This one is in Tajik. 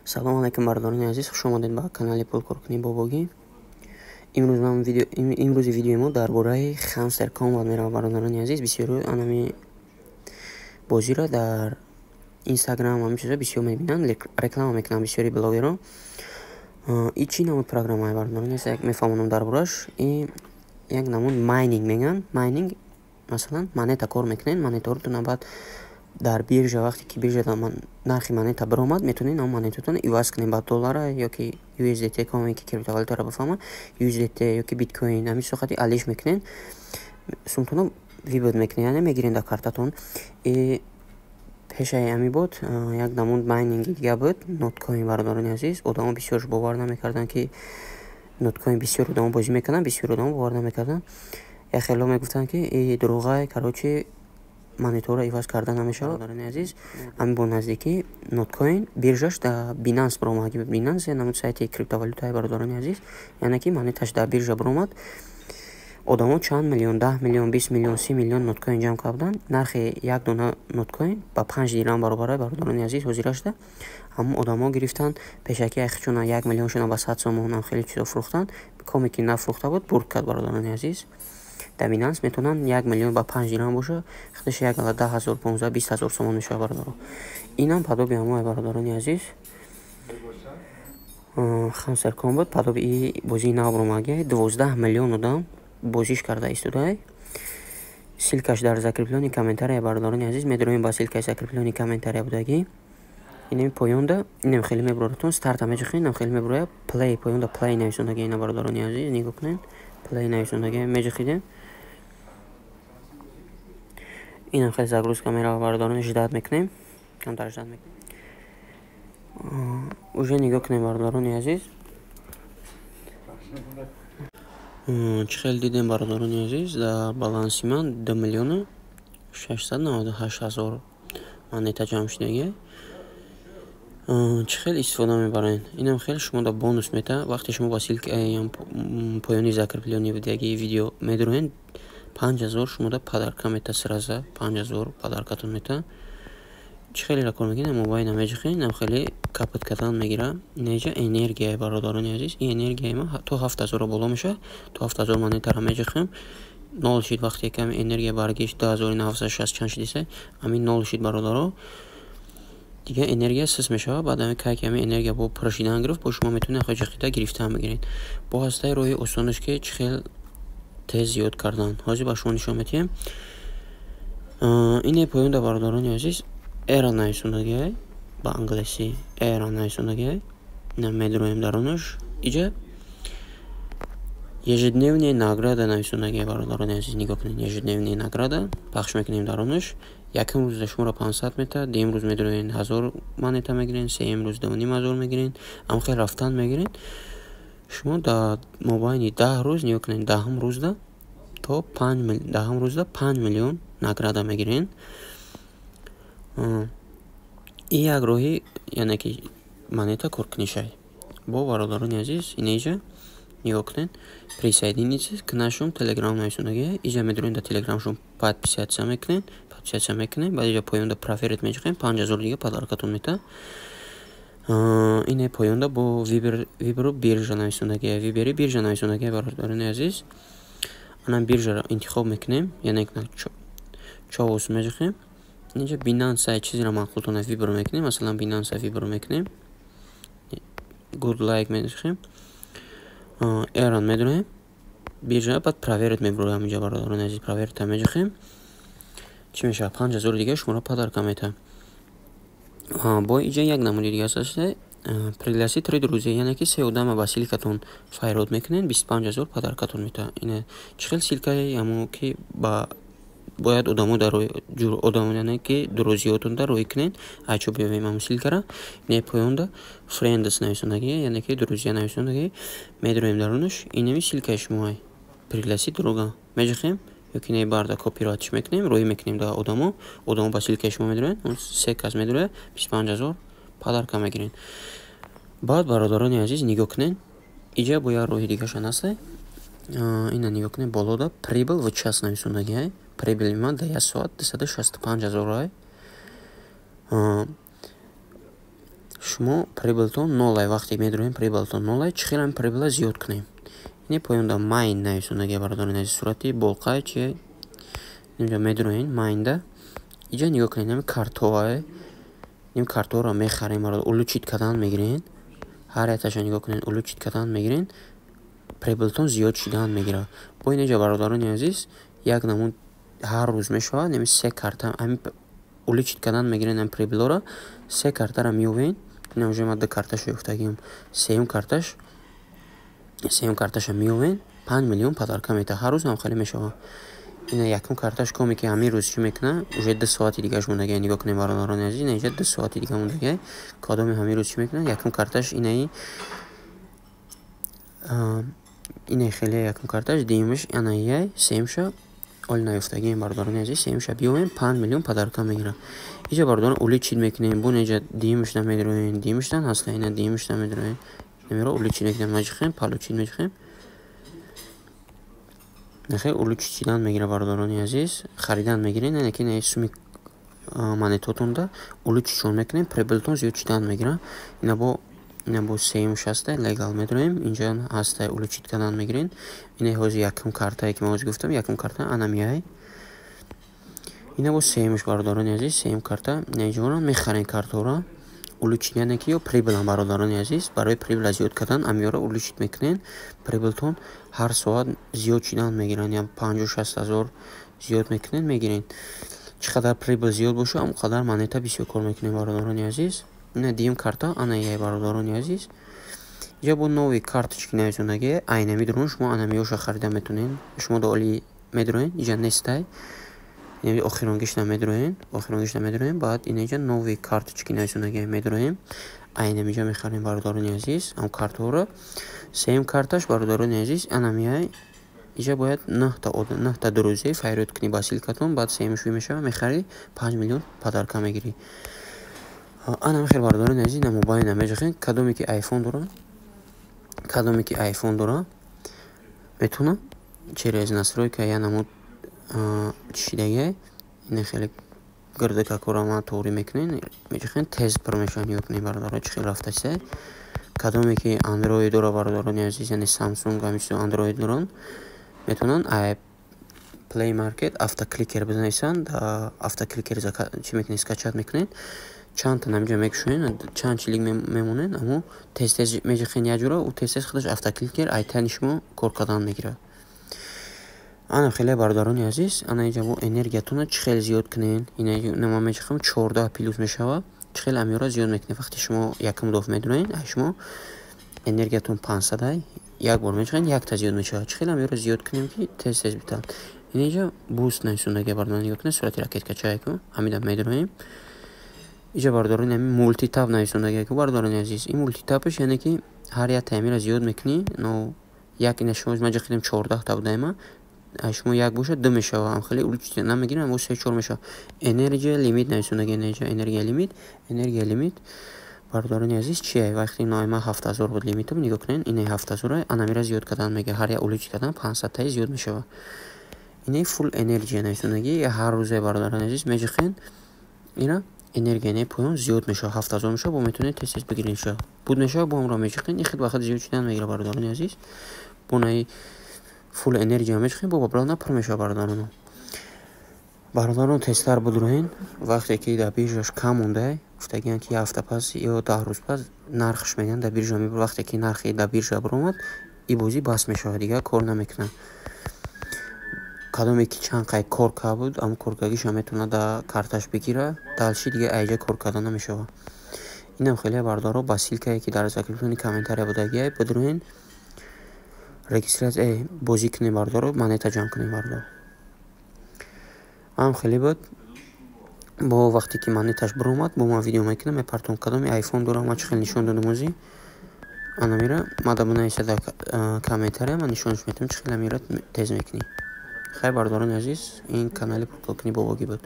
Салом алейкум бардорони азиз, хуш омадед ба канали Пулкоркунӣ Бобогӣ. Имрӯзи видеои мо дар бораи Hamster Combat меравад бардорони азиз. Бисёру анами бозиро дар Instagram ҳамин чиза бисёр мебинанд, реклама мекунанд бисёри блогеро. И чӣ намуд программаи бардорони азиз, як мефаҳмонам дар бораш. И як намуд майнинг мегӯянд. Майнинг масалан монета кор мекунед, монетаҳоятон баъд дар биржа вақте ки биржада нархи монета биромад, метавонед ам монетатон иваз кунед ба доллара ёки USDT, коми ки криптовалютаро бафаҳмад, USDT ёки биткоин, ҳамин соқати алиш мекунед, сумтона вибод мекунед, яъне мегиред дар картатон. И пешаи ами буд як намуд майнинги дига буд, ноткоин бардорони азиз. Одамо бисёрш бовар намекарданд ки ноткоин бисёр одамо бозӣ мекунанд, бисёр одамо бовар намекарданд. Я хело мегуфтанд ки дурӯғай, короче монетаҳоро иваз карда намешавад бардорони азиз. Ами бо наздикӣ ноткоин биржаш дар Binance биромад. Binance намуд сайти криптовалютаи бардорони азиз, яъне ки монеташ дар биржа биромад. Одамо чанд миллион, 10 миллион, 20 миллион, 30 миллион ноткоин ҷамъ карданд. Нархи як дона ноткоин ба 5 дирам баробар бардорони азиз ҳозира шуда. Ҳамон одамо гирифтанд, пешаки яхичуна 1 миллион шуна ба 100 сомон хеле чизо фурӯхтанд. Коме ки нафурӯхта буд, бурд кард бардорони азиз. Дар Binance метавонанд 1 миллион ба 5 дирам боша, худаш як 10,000, 15,000, 20,000 сомон мешавад бардоро. Инам падоби ҳамои бардорони азиз. Hamster Combat падоби и бозии нав биромадгия 12 миллион одам бозиш карда истодай. Силкаш дар закреплёни комментария бардорони азиз, медроем ба силкаи закреплёни комментария будаги. Инем поёнда, инем хеле мебуроятон, старта меҷахин, инем хеле мебуроя, play поёнда play нависондаги ина бардорони азиз, нигоҳ кунед, play нависондаги меҷахидем. Инам хеле загрузка мерава бардорони ждат мекунем, камтар ждат мекунем. Уже нигоҳ кунем бардорони азиз. Чӣ хел дидем бардорони азиз, дар баланси ман 2 миллиона 698 ҳазор монета ҷамъ шудаги. Чӣ хел истифода мебарем? Инам хеле шумо дар бонус мета. Вақте шумо ба силкаи поёни закреплёни будаги видео медроен 5000 шумо да падарка мета, сраза 5000 падаркатон мета. Чӣ хеле кор мекунед? Мобайна меҷахед, инам хеле капот кардан мегира. Неҷа энергия бародарони азиз. И энергияи ма то 7000 боло меша. То 7000 монетаро меҷахем. 0 шид вақте ками энергия баргишт 2960 чанд шидисе. Ами 0 шид бародаро. Дига энергия сис мешава. Баъд ами кай ками энергия бо пуршидан гирифт, бо шумо метавонед ҷахида гирифтан бигиред. Бо ҳастаи роҳи осонаш ки чӣ хел тез зиёд кардан. Ҳозир ба шумо нишон метиҳем. Ине поёнда бардорони азиз, эра нависондагиай ба англиси эра нависондагиай. Ина медроем даронаш. Иҷа ежедневная награда нависондагиай бардорони азиз, нигоҳ кунед. Ежедневная награда пахш мекунем даронаш. Якум рӯзда шуморо 500 мета, дуюм рӯз медроен 1000 монета мегирен, сеюм рӯз 2500 мегирен, ам хел рафтан мегирен. Шумо дар мобайни 10 рӯз нигоҳ кунед, даҳум рӯзда то 5 миллион награда мегирен. И як роҳи яъне ки монета коркунишай. Бо бародарони азиз, инеҷа нигоҳ кунед. Присоединитесь к нашему Telegram нависондагиай. Иҷа медроен дар Telegram шумо подписатсия мекунед, баъд иҷа поёнда проверит меҷахем, 5000 дига падаркатон мета. Ине поёнда бо виберу биржа нависондагиай. Вибери биржа нависондагиай бародарони азиз. Анам биржаро интихоб мекунем, яъне ки човус меҷахем. Инҷа Binance чизро маъқултон вибро мекунем, масалан Binance вибро мекунем. Good like меҷахем. Эран медроем. Биржа баъд проверит мебуроям инҷа бародарони азиз, проверита меҷахем. Чӣ мешавад? 5000 дига шуморо падарка мета. Бо иҷа як намуди дига аст. Пригласить 3 друзей, яъне ки 3 одама ба силкатон файрод мекунед, 25000 падаркатон мета. Ина чӣ хел силкаи ҳамо ки ба бояд одамо дар ҷур одамо, яъне ки дурозиётон дар роҳӣ кунед. Айчо биёвем ҳамон силкара. Не поёнда friends нависондаги, яъне ки друзия нависондаги медроем даронаш. Инами силкаи шумоай. Пригласить друга меҷахем. Ёки не барда копирайтиш мекунем, роҳӣ мекунем дар одамо ба силкаи шумо медрояд, он се кас медрояд, 25000 падарка мегирен. Баъд бародарони азиз нигоҳ кунед. Иҷа бо як роҳи дигаша аст. Ина нигоҳ кунед болода прибыл в час нависондагиай. Прибыли ма дар 1 соат 265000 ай. шумо прибылтон 0 вақте медроем прибылтон 0 чӣ хелам прибыла зиёд кунем. Ин поёнда майн нависонаги бародарон азиз сурати болқай чи инҷа медроем майнда иҷа нигоҳ кунед нами картоа ним карторо мехарем улучид кадан мегирен ҳар яташа нигоҳ кунед улучид кадан мегирен прибылтон зиёд шидан мегира. бо ин иҷа бародарони азиз як намуд ҳар рӯз мешавад нами се карта ами улучид кадан мегирен нами прибилора се картара меёвен. ина уже ма ду карташо ёфтагиам сеюм карташа меёвен 5 миллион подарка мета ҳар рӯз ам хеле мешавад. ина якум карташ коме ки ҳамин рӯз чӣ мекуна уже 2 соати дигаш мондагия нигоҳ кунем бародарони азиз ина иҷа 2 соати дига мондагия кадоми ҳамин рӯз чӣ мекуна якум карташ инаи хеле якум карташ дуюмаш анаия сеюмша оли наёфтагием бародарони азиз сеюмша биёвем 5 миллион подарка мегира. иҷа бародарон улучид мекунем бун иҷа дуюмашна медроем дуюмаштан ҳаста ина дуюмашна медроем намеро улучид мекунем маҷихем палучид меҷихем нахе улучид шидан мегира бародарони азиз харидан мегирен ина ки ина суми монетотонда улучидшон мекунем прибылтон зиёд шидан мегира. ина бо сеюмш ҳаста легал медроем инҷа ҳаста улучид кадан мегирен ина ҳози якум картае ки мо ҳози гуфтам якум карта анамияй ина бо сеюмш бародарони азиз сеюм карта инҷаора мехарен картора улучид яъне ки ё прибылам бародарони азиз барои прибила зиёд кадан амиёра улучид мекунен прибилтон ҳар соат зиёд шидан мегирен я 50-60 ҳазор зиёд мекунен мегирен чӣ қадар прибил зиёд боша он қадар монета бисёр кор мекунем бародарони азиз. ина дуюм карта анаия бародарони азиз иҷа бо нови карточки нависонаги айнами дурон шумо анамиёша харида метунен шумо доли медроен иҷа нестай охиронгишта медроем баъд ина иҷа нови карточки нависонаги медроем айнами иҷа мехарем бародарони азиз ам картора сеюм карташ бародарони азиз анамияй иҷа бояд 9 дурӯзе файрёд кунӣ ба силкатон баъд сеюмшуи мешава мехарӣ 5 миллион падарка мегирӣ. ана мехел бародарони азиз на мобайна меҷахен кадоме ки айфон дора метуна через настройка я намуд чишидагия ина хеле гирдика корама тори мекунен меҷахен тез пур мешавад нигоҳ кунем бародарон чӣ хел рафтасе кадоме ки андроид дора бародарони азиз яъне самсунг ҳамисо андроид доран метавонанд play market автокликер бинависанд автокликер чӣ мекунед скачат мекунед чанд намиҷа мекушоен чанд чилик мемонен аммо тез меҷахен якҷора у тез худаш автокликер айтани шумо кор кардан мегирад. ана хеле бародарони азиз ана иҷа бо энергиятона чӣ хел зиёд кунен ина нама меҷахам 14 плюс мешава чӣ хел амиёра зиёд мекунед вақте шумо якум доф медроен шумо энергиятон 500 як бор меҷахен якта зиёд мешава чӣ хел амиёра зиёд кунем ки тез битан. ин иҷа буст нависонаги бародарон нигоҳ кунед сурати ракеткачаеку ҳамида медроем иҷа бародарони ҳамин мултитаб нависондагиеку бародарони азиз ин мултитабаш яъне ки ҳар як таъмира зиёд мекунӣ но як ина шумо маҷа хидем 14 та будаема шумо як боша 2 мешава ам хеле улучид намегирем аммо 3-4 мешава энергия лимит нависондаги иҷа энергия лимит бародарони азиз чие вақти ноима 7000 буд лимитам нигоҳ кунен ина 7000 анамира зиёд кадан мега ҳар як улучид кадан 500 таи зиёд мешава ина фул энергия нависондаги ҳар рӯзе бародарони азиз меҷахен ина энергия не поён зиёд мешава 7000 мешава бо метавонед тез бигирен шава буд мешава бо амро меҷахен ин хел вақт зиёд шидан мегира бародарони азиз бо наи фул энергия меҷахен бо бабрана пур мешава бародарон тезтар будроен вақте ки дар биржаш кам монда гуфтагианд ки ҳафта пас ё 10 рӯз пас нархш мегӯянд дар биржа вақте ки нархи дар биржа биромад ин бозӣ бас мешава дигар кор намекунад кадоме ки чанд қай кор карда буд ам коркардагиша метавонад дар карташ бигира далши дига айҷа кор карда намешава. инам хеле бародаро ба силкае ки дар закреплении комментария будагия бидроен регистратсия бозӣ кунем бародаро монета ҷамъ кунем бародаро ам хеле буд бо вақте ки монеташ биромад бо ман видео мекунам мепартон кадоми айфон дорам ма чӣ хел нишон додам озӣ анамира мада бинависа дар комментария ман нишонаш метавам чӣ хел амира тез мекунӣ. хайр бародарони азиз ин канали пуркалкунӣ бобогӣ буд.